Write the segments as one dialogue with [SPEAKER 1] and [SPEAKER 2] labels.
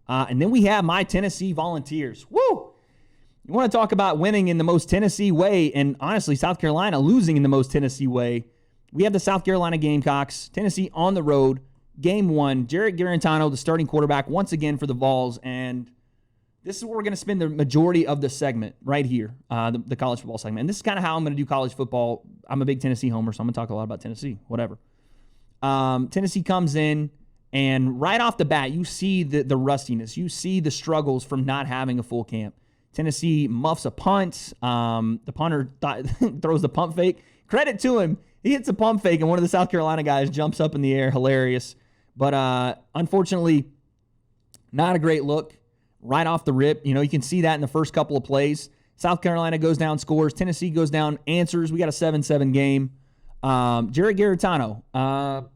[SPEAKER 1] And then we have my Tennessee Volunteers. Woo! You want to talk about winning in the most Tennessee way, and honestly, South Carolina losing in the most Tennessee way. We have the South Carolina Gamecocks, Tennessee on the road, game 1. Jarrett Garantano, the starting quarterback, once again for the Vols, and this is where we're going to spend the majority of the segment right here, the college football segment. And this is kind of how I'm going to do college football. I'm a big Tennessee homer, so I'm going to talk a lot about Tennessee, whatever. Tennessee comes in, and right off the bat, you see the rustiness. You see the struggles from not having a full camp. Tennessee muffs a punt. The punter throws the pump fake. Credit to him. He hits a pump fake, and one of the South Carolina guys jumps up in the air. Hilarious. But unfortunately, not a great look right off the rip. You can see that in the first couple of plays. South Carolina goes down, scores. Tennessee goes down, answers. We got a 7-7 game. Jarrett Garantano.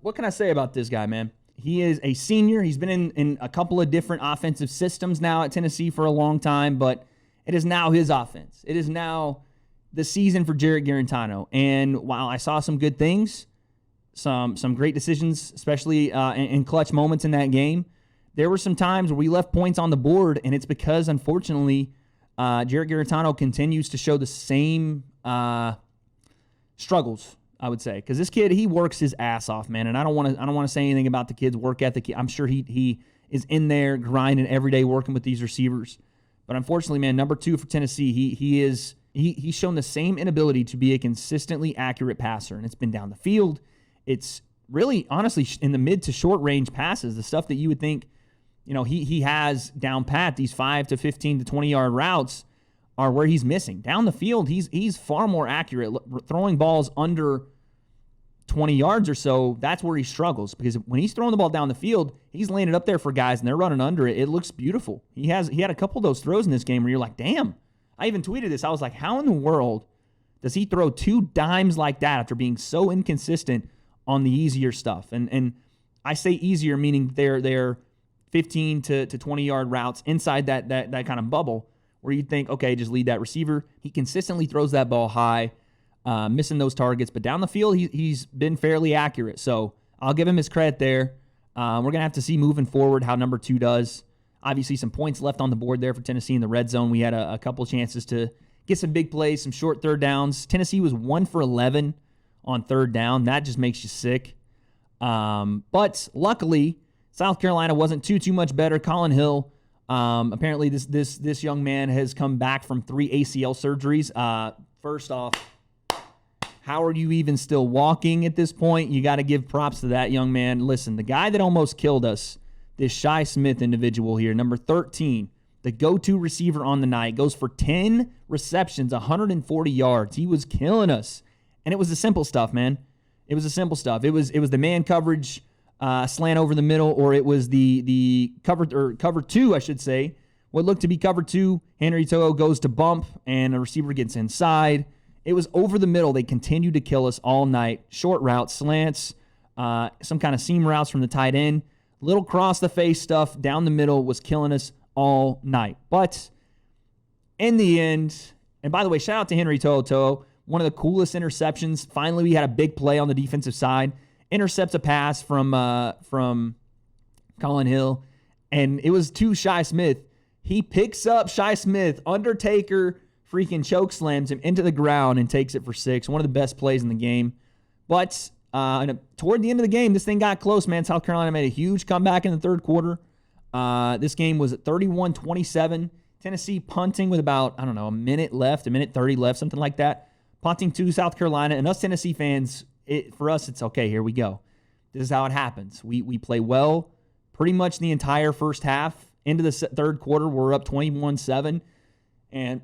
[SPEAKER 1] What can I say about this guy, man? He is a senior. He's been in a couple of different offensive systems now at Tennessee for a long time, but it is now his offense. It is now the season for Jarrett Garantano. And while I saw some good things, some great decisions, especially in clutch moments in that game, there were some times where we left points on the board, and it's because, unfortunately, Jarrett Garantano continues to show the same struggles, I would say, because this kid, he works his ass off, man. And I don't want to say anything about the kid's work ethic. I'm sure he is in there grinding every day, working with these receivers. But unfortunately, man, number 2 for Tennessee, he's shown the same inability to be a consistently accurate passer, and it's been down the field. It's really, honestly, in the mid to short range passes, the stuff that you would think, he has down pat. These 5 to 15 to 20 yard routes are where he's missing. Down the field, he's far more accurate. Throwing balls under 20 yards or so, that's where he struggles, because when he's throwing the ball down the field, he's laying it up there for guys and they're running under it. It looks beautiful. He had a couple of those throws in this game where you're like, damn. I even tweeted this. I was like, how in the world does he throw 2 dimes like that after being so inconsistent on the easier stuff? And I say easier, meaning they're 15 to 20 yard routes inside that kind of bubble where you think, okay, just lead that receiver. He consistently throws that ball high, missing those targets. But down the field, he's been fairly accurate. So I'll give him his credit there. We're going to have to see moving forward how number 2 does. Obviously, some points left on the board there for Tennessee in the red zone. We had a couple chances to get some big plays, some short third downs. Tennessee was 1 for 11 on third down. That just makes you sick. But luckily, South Carolina wasn't too much better. Colin Hill, apparently this young man has come back from 3 ACL surgeries. First off, how are you even still walking at this point? You got to give props to that young man. Listen, the guy that almost killed us, this Shi Smith individual here, number 13, the go-to receiver on the night, goes for 10 receptions, 140 yards. He was killing us. And it was the simple stuff, man. It was the simple stuff. It was the man coverage slant over the middle, or it was the cover 2, I should say. What looked to be cover 2, Henry To'o goes to bump, and a receiver gets inside. It was over the middle. They continued to kill us all night. Short routes, slants, some kind of seam routes from the tight end. Little cross-the-face stuff down the middle was killing us all night. But in the end, and by the way, shout out to Henry To'o, one of the coolest interceptions. Finally, we had a big play on the defensive side. Intercepts a pass from Colin Hill, and it was to Shi Smith. He picks up Shi Smith. Undertaker freaking choke slams him into the ground and takes it for 6. One of the best plays in the game. But toward the end of the game, this thing got close, man. South Carolina made a huge comeback in the third quarter. This game was at 31-27. Tennessee punting with about, a minute left, a minute 30 left, something like that. Punting to South Carolina. And us Tennessee fans, for us, it's okay, here we go. This is how it happens. We play well pretty much the entire first half. Into the third quarter, we're up 21-7. And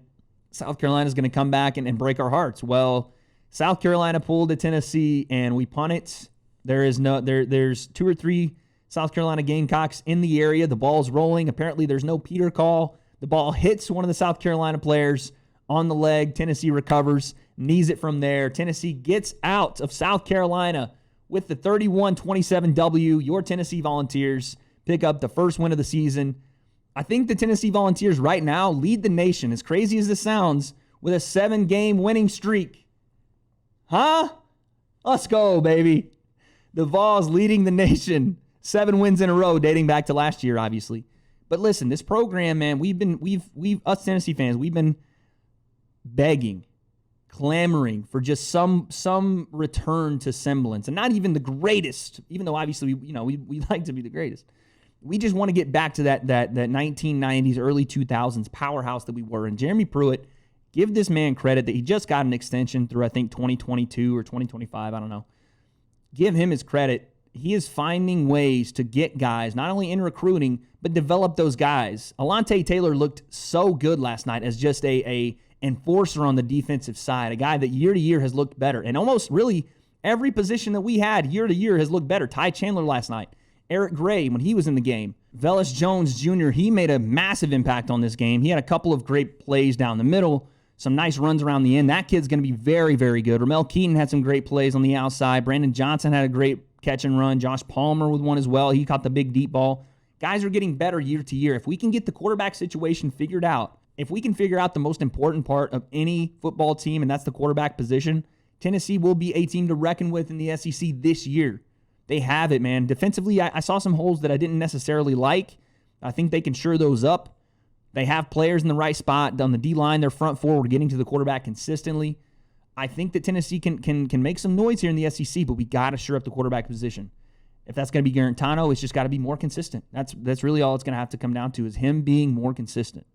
[SPEAKER 1] South Carolina's going to come back and break our hearts. Well, South Carolina pulled at Tennessee, and we punt it. There's 2 or 3 South Carolina Gamecocks in the area. The ball's rolling. Apparently, there's no Peter call. The ball hits one of the South Carolina players on the leg. Tennessee recovers, knees it from there. Tennessee gets out of South Carolina with the 31-27 W. Your Tennessee Volunteers pick up the first win of the season. I think the Tennessee Volunteers right now lead the nation, as crazy as this sounds, with a 7-game winning streak. Huh? Let's go, baby. The Vols leading the nation. 7 wins in a row, dating back to last year, obviously. But listen, this program, man, we've us Tennessee fans, we've been begging, clamoring for just some return to semblance, and not even the greatest. Even though obviously we like to be the greatest, we just want to get back to that 1990s, early 2000s powerhouse that we were. And Jeremy Pruitt, give this man credit that he just got an extension through I think 2022 or 2025. I don't know. Give him his credit. He is finding ways to get guys, not only in recruiting, but develop those guys. Alontae Taylor looked so good last night as just a enforcer on the defensive side, a guy that year to year has looked better. And almost really every position that we had year to year has looked better. Ty Chandler last night. Eric Gray, when he was in the game. Velus Jones Jr., he made a massive impact on this game. He had a couple of great plays down the middle, some nice runs around the end. That kid's going to be very, very good. Ramel Keaton had some great plays on the outside. Brandon Johnson had a great catch and run. Josh Palmer with one as well. He caught the big deep ball. Guys are getting better year to year. If we can get the quarterback situation figured out, if we can figure out the most important part of any football team, and that's the quarterback position, Tennessee will be a team to reckon with in the SEC this year. They have it, man. Defensively, I saw some holes that I didn't necessarily like. I think they can shore those up. They have players in the right spot. On the D-line, their front four, we're getting to the quarterback consistently. I think that Tennessee can make some noise here in the SEC, but we got to shore up the quarterback position. If that's going to be Garantano, it's just got to be more consistent. That's really all it's going to have to come down to, is him being more consistent.